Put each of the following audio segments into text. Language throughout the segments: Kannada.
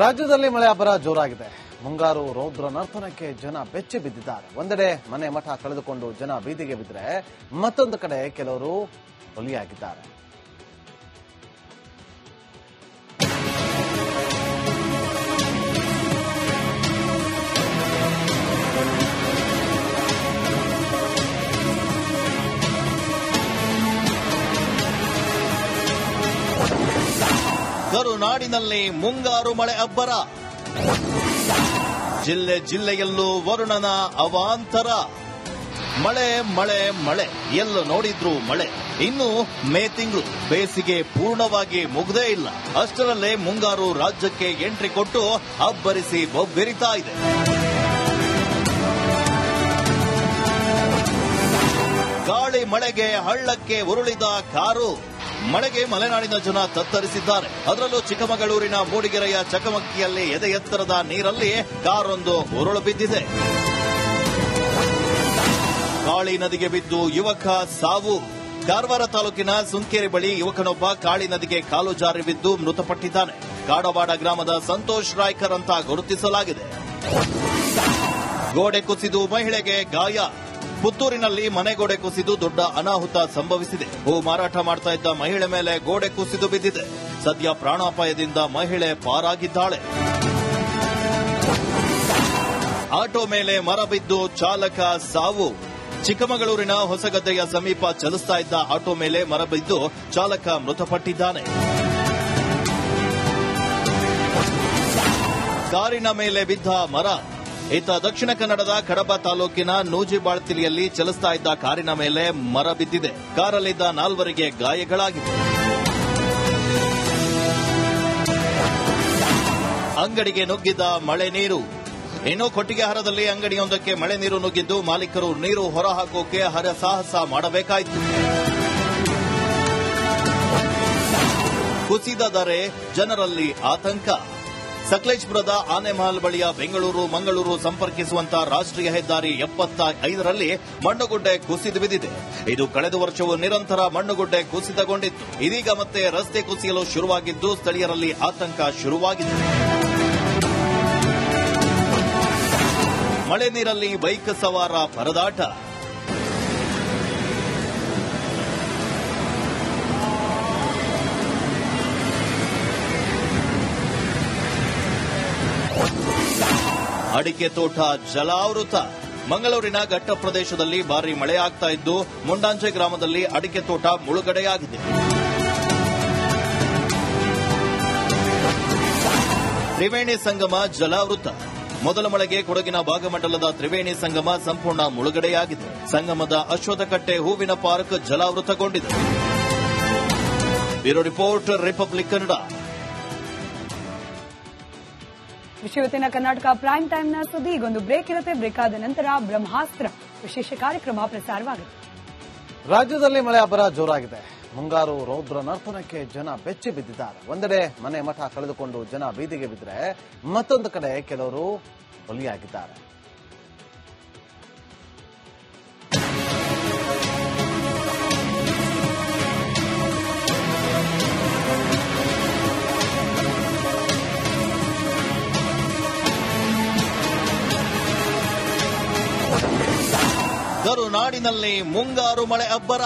ರಾಜ್ಯದಲ್ಲಿ ಮಳೆ ಅಬ್ಬರ ಜೋರಾಗಿದೆ. ಮುಂಗಾರು ರೌದ್ರ ನರ್ತನಕ್ಕೆ ಜನ ಬೆಚ್ಚಿ ಬಿದ್ದಿದ್ದಾರೆ. ಒಂದೆಡೆ ಮನೆ ಮಠ ಕಳೆದುಕೊಂಡು ಜನ ಬೀದಿಗೆ ಬಿದ್ದರೆ ಮತ್ತೊಂದು ಕಡೆ ಕೆಲವರು ಬಲಿಯಾಗಿದ್ದಾರೆ. ಕರುನಾಡಿನಲ್ಲಿ ಮುಂಗಾರು ಮಳೆ ಅಬ್ಬರ. ಜಿಲ್ಲೆ ಜಿಲ್ಲೆಯಲ್ಲೂ ವರುಣನ ಅವಾಂತರ. ಮಳೆ ಮಳೆ ಮಳೆ, ಎಲ್ಲ ನೋಡಿದ್ರು ಮಳೆ. ಇನ್ನು ಮೇ ತಿಂಗಳು, ಬೇಸಿಗೆ ಪೂರ್ಣವಾಗಿ ಮುಗ್ದೇ ಇಲ್ಲ. ಅಷ್ಟರಲ್ಲೇ ಮುಂಗಾರು ರಾಜ್ಯಕ್ಕೆ ಎಂಟ್ರಿ ಕೊಟ್ಟು ಅಬ್ಬರಿಸಿ ಬೊಬ್ಬೆರಿತಾ ಇದೆ. ಗಾಳಿ ಮಳೆಗೆ ಹಳ್ಳಕ್ಕೆ ಉರುಳಿದ ಕಾರು. ಮಳೆಗೆ ಮಲೆನಾಡಿನ ಜನ ತತ್ತರಿಸಿದ್ದಾರೆ. ಅದರಲ್ಲೂ ಚಿಕ್ಕಮಗಳೂರಿನ ಮೂಡಿಗೆರೆಯ ಚಕಮಕಿಯಲ್ಲಿ ಎದೆ ಎತ್ತರದ ನೀರಲ್ಲಿ ಕಾರೊಂದು ಉರುಳು ಬಿದ್ದಿದೆ. ಕಾಳಿ ನದಿಗೆ ಬಿದ್ದು ಯುವಕ ಸಾವು. ಕಾರವಾರ ತಾಲೂಕಿನ ಸುಂಕೇರಿ ಬಳಿ ಯುವಕನೊಬ್ಬ ಕಾಳಿ ನದಿಗೆ ಕಾಲು ಜಾರಿ ಬಿದ್ದು ಮೃತಪಟ್ಟಿದ್ದಾನೆ. ಕಾಡವಾಡ ಗ್ರಾಮದ ಸಂತೋಷ್ ರಾಯ್ಕರ್ ಅಂತ ಗುರುತಿಸಲಾಗಿದೆ. ಗೋಡೆ ಕುಸಿದು ಮಹಿಳೆಗೆ ಗಾಯ. ಪುತ್ತೂರಿನಲ್ಲಿ ಮನೆಗೋಡೆ ಕುಸಿದು ದೊಡ್ಡ ಅನಾಹುತ ಸಂಭವಿಸಿದೆ. ಹೂ ಮಾರಾಟ ಮಾಡ್ತಾ ಇದ್ದ ಮಹಿಳೆ ಮೇಲೆ ಗೋಡೆ ಕುಸಿದು ಬಿದ್ದಿದೆ. ಸದ್ಯ ಪ್ರಾಣಾಪಾಯದಿಂದ ಮಹಿಳೆ ಪಾರಾಗಿದ್ದಾಳೆ. ಆಟೋ ಮೇಲೆ ಮರ ಬಿದ್ದು ಚಾಲಕ ಸಾವು. ಚಿಕ್ಕಮಗಳೂರಿನ ಹೊಸಗದ್ದೆಯ ಸಮೀಪ ಚಲಿಸ್ತಾ ಇದ್ದ ಆಟೋ ಮೇಲೆ ಮರ ಬಿದ್ದು ಚಾಲಕ ಮೃತಪಟ್ಟಿದ್ದಾನೆ. ಕಾರಿನ ಮೇಲೆ ಬಿದ್ದ ಮರ. ಇತ್ತ ದಕ್ಷಿಣ ಕನ್ನಡದ ಕಡಬ ತಾಲೂಕಿನ ನೂಜಿಬಾಳ್ತಿಲಿಯಲ್ಲಿ ಚಲಿಸ್ತಾ ಇದ್ದ ಕಾರಿನ ಮೇಲೆ ಮರ ಬಿದ್ದಿದೆ. ಕಾರಲ್ಲಿದ್ದ 4 ಗಾಯಗಳಾಗಿವೆ. ಅಂಗಡಿಗೆ ನುಗ್ಗಿದ ಮಳೆ ನೀರು. ಇನ್ನು ಕೊಟ್ಟಿಗೆಹಾರದಲ್ಲಿ ಅಂಗಡಿಯೊಂದಕ್ಕೆ ಮಳೆ ನೀರು ನುಗ್ಗಿದ್ದು ಮಾಲೀಕರು ನೀರು ಹೊರಹಾಕೋಕೆ ಹರಸಾಹಸ ಮಾಡಬೇಕಾಯಿತು. ಕುಸಿದ ದರೆ, ಜನರಲ್ಲಿ ಆತಂಕ. ಸಕಲೇಶ್ಪುರದ ಆನೆಮಹಲ್ ಬಳಿಯ ಬೆಂಗಳೂರು ಮಂಗಳೂರು ಸಂಪರ್ಕಿಸುವಂತಹ ರಾಷ್ಟ್ರೀಯ ಹೆದ್ದಾರಿ 75ರಲ್ಲಿ ಮಣ್ಣುಗುಡ್ಡೆ ಕುಸಿದು ಬಿದ್ದಿದೆ. ಇದು ಕಳೆದ ವರ್ಷವೂ ನಿರಂತರ ಮಣ್ಣುಗುಡ್ಡೆ ಕುಸಿತಗೊಂಡಿತ್ತು. ಇದೀಗ ಮತ್ತೆ ರಸ್ತೆ ಕುಸಿಯಲು ಶುರುವಾಗಿದ್ದು ಸ್ಥಳೀಯರಲ್ಲಿ ಆತಂಕ ಶುರುವಾಗಿದೆ. ಮಳೆ ನೀರಲ್ಲಿ ಬೈಕ್ ಸವಾರ ಪರದಾಟ. ಅಡಿಕೆ ತೋಟ ಜಲಾವೃತ. ಮಂಗಳೂರಿನ ಘಟ್ಟ ಪ್ರದೇಶದಲ್ಲಿ ಭಾರೀ ಮಳೆಯಾಗ್ತಾ ಇದ್ದು ಮುಂಡಾಂಚೆ ಗ್ರಾಮದಲ್ಲಿ ಅಡಿಕೆ ತೋಟ ಮುಳುಗಡೆಯಾಗಿದೆ. ತ್ರಿವೇಣಿ ಸಂಗಮ ಜಲಾವೃತ. ಮೊದಲ ಮಳೆಗೆ ಕೊಡಗಿನ ಭಾಗಮಂಡಲದ ತ್ರಿವೇಣಿ ಸಂಗಮ ಸಂಪೂರ್ಣ ಮುಳುಗಡೆಯಾಗಿದೆ. ಸಂಗಮದ ಅಶ್ವತ್ಥಕಟ್ಟೆ ಹೂವಿನ ಪಾರ್ಕ್ ಜಲಾವೃತಗೊಂಡಿದೆ. Bureau report, republic Kannada. ವಿಷಯವತ್ತಿನ ಕರ್ನಾಟಕ ಪ್ರೈಮ್ ಟೈಮ್ನ ಸುದ್ದಿ. ಈಗೊಂದು ಬ್ರೇಕ್ ಇರುತ್ತೆ. ಬ್ರೇಕ್ ಆದ ನಂತರ ಬ್ರಹ್ಮಾಸ್ತ್ರ ವಿಶೇಷ ಕಾರ್ಯಕ್ರಮ ಪ್ರಸಾರವಾಗುತ್ತೆ. ರಾಜ್ಯದಲ್ಲಿ ಮಳೆ ಅಬ್ಬರ ಜೋರಾಗಿದೆ. ಮುಂಗಾರು ರೌದ್ರ ನರ್ತನಕ್ಕೆ ಜನ ಬೆಚ್ಚಿ ಬಿದ್ದಿದ್ದಾರೆ. ಒಂದೆಡೆ ಮನೆ ಮಠ ಕಳೆದುಕೊಂಡು ಜನ ಬೀದಿಗೆ ಬಿದ್ದರೆ ಮತ್ತೊಂದು ಕಡೆ ಕೆಲವರು ಬಲಿಯಾಗಿದ್ದಾರೆ. ಕರುನಾಡಿನಲ್ಲಿ ಮುಂಗಾರು ಮಳೆ ಅಬ್ಬರ.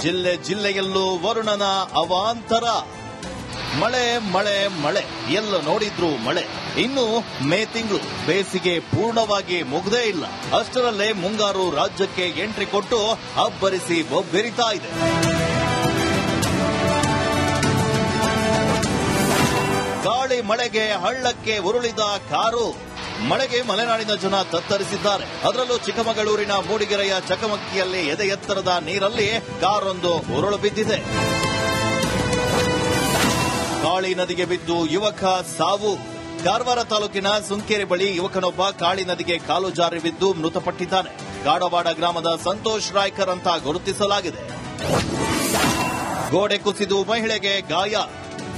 ಜಿಲ್ಲೆ ಜಿಲ್ಲೆಯಲ್ಲೂ ವರುಣನ ಅವಾಂತರ. ಮಳೆ ಮಳೆ ಮಳೆ, ಎಲ್ಲ ನೋಡಿದ್ರು ಮಳೆ. ಇನ್ನು ಮೇ ತಿಂಗಳು, ಬೇಸಿಗೆ ಪೂರ್ಣವಾಗಿ ಮುಗ್ದೇ ಇಲ್ಲ. ಅಷ್ಟರಲ್ಲೇ ಮುಂಗಾರು ರಾಜ್ಯಕ್ಕೆ ಎಂಟ್ರಿ ಕೊಟ್ಟು ಅಬ್ಬರಿಸಿ ಬೊಬ್ಬೆರಿತಾ ಇದೆ. ಗಾಳಿ ಮಳೆಗೆ ಹಳ್ಳಕ್ಕೆ ಉರುಳಿದ ಕಾರು. ಮಳೆಗೆ ಮಲೆನಾಡಿನ ಜನ ತತ್ತರಿಸಿದ್ದಾರೆ. ಅದರಲ್ಲೂ ಚಿಕ್ಕಮಗಳೂರಿನ ಮೂಡಿಗೆರೆಯ ಚಕಮಕಿಯಲ್ಲಿ ಎದೆ ಎತ್ತರದ ನೀರಲ್ಲಿ ಕಾರೊಂದು ಉರುಳು ಬಿದ್ದಿದೆ. ಕಾಳಿ ನದಿಗೆ ಬಿದ್ದು ಯುವಕ ಸಾವು. ಕಾರವಾರ ತಾಲೂಕಿನ ಸುಂಕೇರಿ ಬಳಿ ಯುವಕನೊಬ್ಬ ಕಾಳಿ ನದಿಗೆ ಕಾಲು ಜಾರಿ ಬಿದ್ದು ಮೃತಪಟ್ಟಿದ್ದಾನೆ. ಕಾಡವಾಡ ಗ್ರಾಮದ ಸಂತೋಷ್ ರಾಯ್ಕರ್ ಅಂತ ಗುರುತಿಸಲಾಗಿದೆ. ಗೋಡೆ ಕುಸಿದು ಮಹಿಳೆಗೆ ಗಾಯ.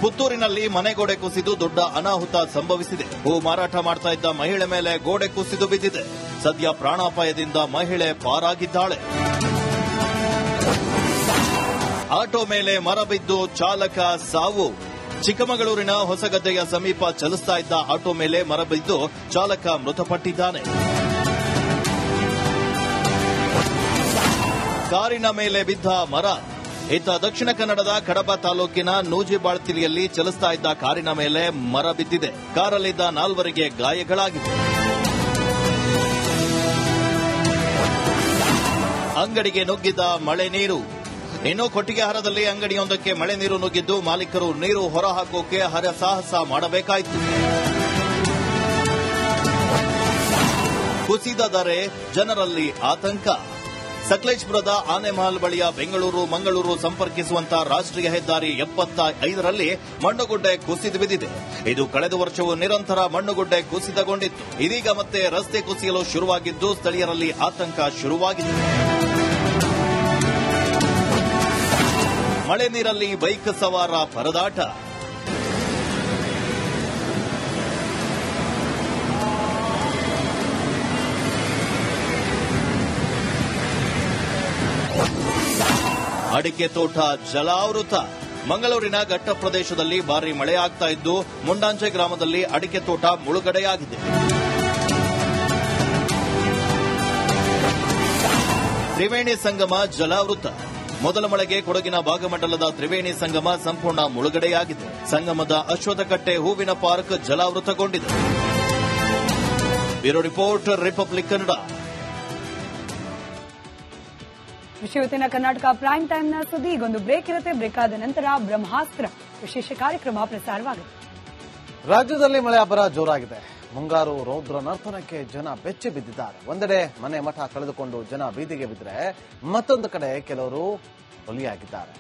ಪುತ್ತೂರಿನಲ್ಲಿ ಮನೆಗೋಡೆ ಕುಸಿದು ದೊಡ್ಡ ಅನಾಹುತ ಸಂಭವಿಸಿದೆ. ಹೂ ಮಾರಾಟ ಮಾಡ್ತಾ ಇದ್ದ ಮಹಿಳೆ ಮೇಲೆ ಗೋಡೆ ಕುಸಿದು ಬಿದ್ದಿದೆ. ಸದ್ಯ ಪ್ರಾಣಾಪಾಯದಿಂದ ಮಹಿಳೆ ಪಾರಾಗಿದ್ದಾಳೆ. ಆಟೋ ಮೇಲೆ ಮರ ಬಿದ್ದು ಚಾಲಕ ಸಾವು. ಚಿಕ್ಕಮಗಳೂರಿನ ಹೊಸಗದ್ದೆಯ ಸಮೀಪ ಚಲಿಸ್ತಾ ಇದ್ದ ಆಟೋ ಮೇಲೆ ಮರ ಬಿದ್ದು ಚಾಲಕ ಮೃತಪಟ್ಟಿದ್ದಾನೆ. ಕಾರಿನ ಮೇಲೆ ಬಿದ್ದ ಮರ. ಇತ್ತ ದಕ್ಷಿಣ ಕನ್ನಡದ ಕಡಬ ತಾಲೂಕಿನ ನೂಜಿಬಾಳ್ತಿಲಿಯಲ್ಲಿ ಚಲಿಸ್ತಾ ಇದ್ದ ಕಾರಿನ ಮೇಲೆ ಮರ ಬಿದ್ದಿದೆ. ಕಾರಲ್ಲಿದ್ದ 4 ಗಾಯಗಳಾಗಿವೆ. ಅಂಗಡಿಗೆ ನುಗ್ಗಿದ್ದ ಮಳೆ ನೀರು. ಇನ್ನು ಕೊಟ್ಟಿಗೆಹಾರದಲ್ಲಿ ಅಂಗಡಿಯೊಂದಕ್ಕೆ ಮಳೆ ನೀರು ನುಗ್ಗಿದ್ದು ಮಾಲೀಕರು ನೀರು ಹೊರಹಾಕೋಕೆ ಹರಸಾಹಸ ಮಾಡಬೇಕಾಯಿತು. ಕುಸಿದ ದರೆ, ಜನರಲ್ಲಿ ಆತಂಕ. ಸಕಲೇಶಪುರದ ಆನೆಮಹಲ್ ಬಳಿಯ ಬೆಂಗಳೂರು ಮಂಗಳೂರು ಸಂಪರ್ಕಿಸುವಂತ ರಾಷ್ಟ್ರೀಯ ಹೆದ್ದಾರಿ 75ರಲ್ಲಿ ಮಣ್ಣುಗುಡ್ಡೆ ಕುಸಿದು ಬಿದ್ದಿದೆ. ಇದು ಕಳೆದ ವರ್ಷವೂ ನಿರಂತರ ಮಣ್ಣುಗುಡ್ಡೆ ಕುಸಿತಗೊಂಡಿತ್ತು. ಇದೀಗ ಮತ್ತೆ ರಸ್ತೆ ಕುಸಿಯಲು ಶುರುವಾಗಿದ್ದು ಸ್ಥಳೀಯರಲ್ಲಿ ಆತಂಕ ಶುರುವಾಗಿದೆ. ಮಳೆ ನೀರಲ್ಲಿ ಬೈಕ್ ಸವಾರ ಪರದಾಟ. ಅಡಿಕೆ ತೋಟ ಜಲಾವೃತ. ಮಂಗಳೂರಿನ ಘಟ್ಟ ಪ್ರದೇಶದಲ್ಲಿ ಭಾರೀ ಮಳೆಯಾಗ್ತಾ ಇದ್ದು ಮುಂಡಾಂಚೆ ಗ್ರಾಮದಲ್ಲಿ ಅಡಿಕೆ ತೋಟ ಮುಳುಗಡೆಯಾಗಿದೆ. ತ್ರಿವೇಣಿ ಸಂಗಮ ಜಲಾವೃತ. ಮೊದಲ ಮಳೆಗೆ ಕೊಡಗಿನ ಭಾಗಮಂಡಲದ ತ್ರಿವೇಣಿ ಸಂಗಮ ಸಂಪೂರ್ಣ ಮುಳುಗಡೆಯಾಗಿದೆ. ಸಂಗಮದ ಅಶ್ವತ್ಥಕಟ್ಟೆ ಹೂವಿನ ಪಾರ್ಕ್ ಜಲಾವೃತಗೊಂಡಿದೆ. Bureau report, republic Kannada. ವಿಷಯವತ್ತಿನ ಕರ್ನಾಟಕ ಪ್ರೈಮ್ ಟೈಮ್ನ ಸುದ್ದಿ. ಈಗೊಂದು ಬ್ರೇಕ್ ಇರುತ್ತೆ. ಬ್ರೇಕ್ ಆದ ನಂತರ ಬ್ರಹ್ಮಾಸ್ತ್ರ ವಿಶೇಷ ಕಾರ್ಯಕ್ರಮ ಪ್ರಸಾರವಾಗುತ್ತೆ. ರಾಜ್ಯದಲ್ಲಿ ಮಳೆ ಅಬ್ಬರ ಜೋರಾಗಿದೆ. ಮುಂಗಾರು ರೌದ್ರ ನರ್ತನಕ್ಕೆ ಜನ ಬೆಚ್ಚಿ ಬಿದ್ದಿದ್ದಾರೆ. ಒಂದೆಡೆ ಮನೆ ಮಠ ಕಳೆದುಕೊಂಡು ಜನ ಬೀದಿಗೆ ಬಿದ್ದರೆ ಮತ್ತೊಂದು ಕಡೆ ಕೆಲವರು ಬಲಿಯಾಗಿದ್ದಾರೆ.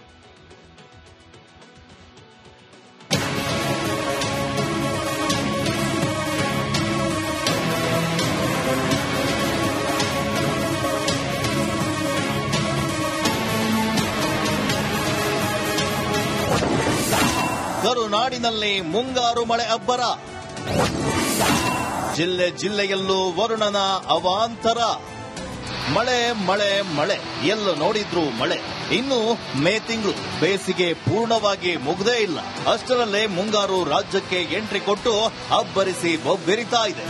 ಕರುನಾಡಿನಲ್ಲಿ ಮುಂಗಾರು ಮಳೆ ಅಬ್ಬರ. ಜಿಲ್ಲೆ ಜಿಲ್ಲೆಯಲ್ಲೂ ವರುಣನ ಅವಾಂತರ. ಮಳೆ ಮಳೆ ಮಳೆ, ಎಲ್ಲೂ ನೋಡಿದ್ರೂ ಮಳೆ. ಇನ್ನು ಮೇ ತಿಂಗಳು, ಬೇಸಿಗೆ ಪೂರ್ಣವಾಗಿ ಮುಗ್ದೇ ಇಲ್ಲ. ಅಷ್ಟರಲ್ಲೇ ಮುಂಗಾರು ರಾಜ್ಯಕ್ಕೆ ಎಂಟ್ರಿ ಕೊಟ್ಟು ಅಬ್ಬರಿಸಿ ಬೊಬ್ಬೆರಿತಾ ಇದೆ.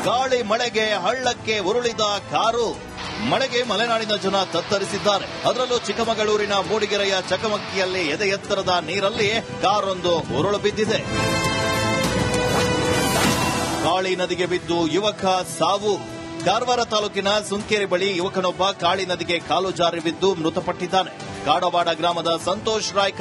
ಗಾಳಿ ಮಳೆಗೆ ಹಳ್ಳಕ್ಕೆ ಉರುಳಿದ ಕಾರು. ಮಳೆಗೆ ಮಲೆನಾಡಿನ ಜನ ತತ್ತರಿಸಿದ್ದಾರೆ. ಅದರಲ್ಲೂ ಚಿಕ್ಕಮಗಳೂರಿನ ಮೂಡಿಗೆರೆಯ ಚಕಮಕಿಯಲ್ಲಿ ಎದೆ ಎತ್ತರದ ನೀರಲ್ಲಿ ಕಾರೊಂದು ಉರುಳು ಬಿದ್ದಿದೆ. ಕಾಳಿ ನದಿಗೆ ಬಿದ್ದು ಯುವಕ ಸಾವು. ಕಾರವಾರ ತಾಲೂಕಿನ ಸುಂಕೇರಿ ಬಳಿ ಯುವಕನೊಬ್ಬ ಕಾಳಿ ನದಿಗೆ ಕಾಲು ಜಾರಿ ಬಿದ್ದು ಮೃತಪಟ್ಟಿದ್ದಾನೆ. ಕಾಡವಾಡ ಗ್ರಾಮದ ಸಂತೋಷ್ ರಾಯ್ಕರ್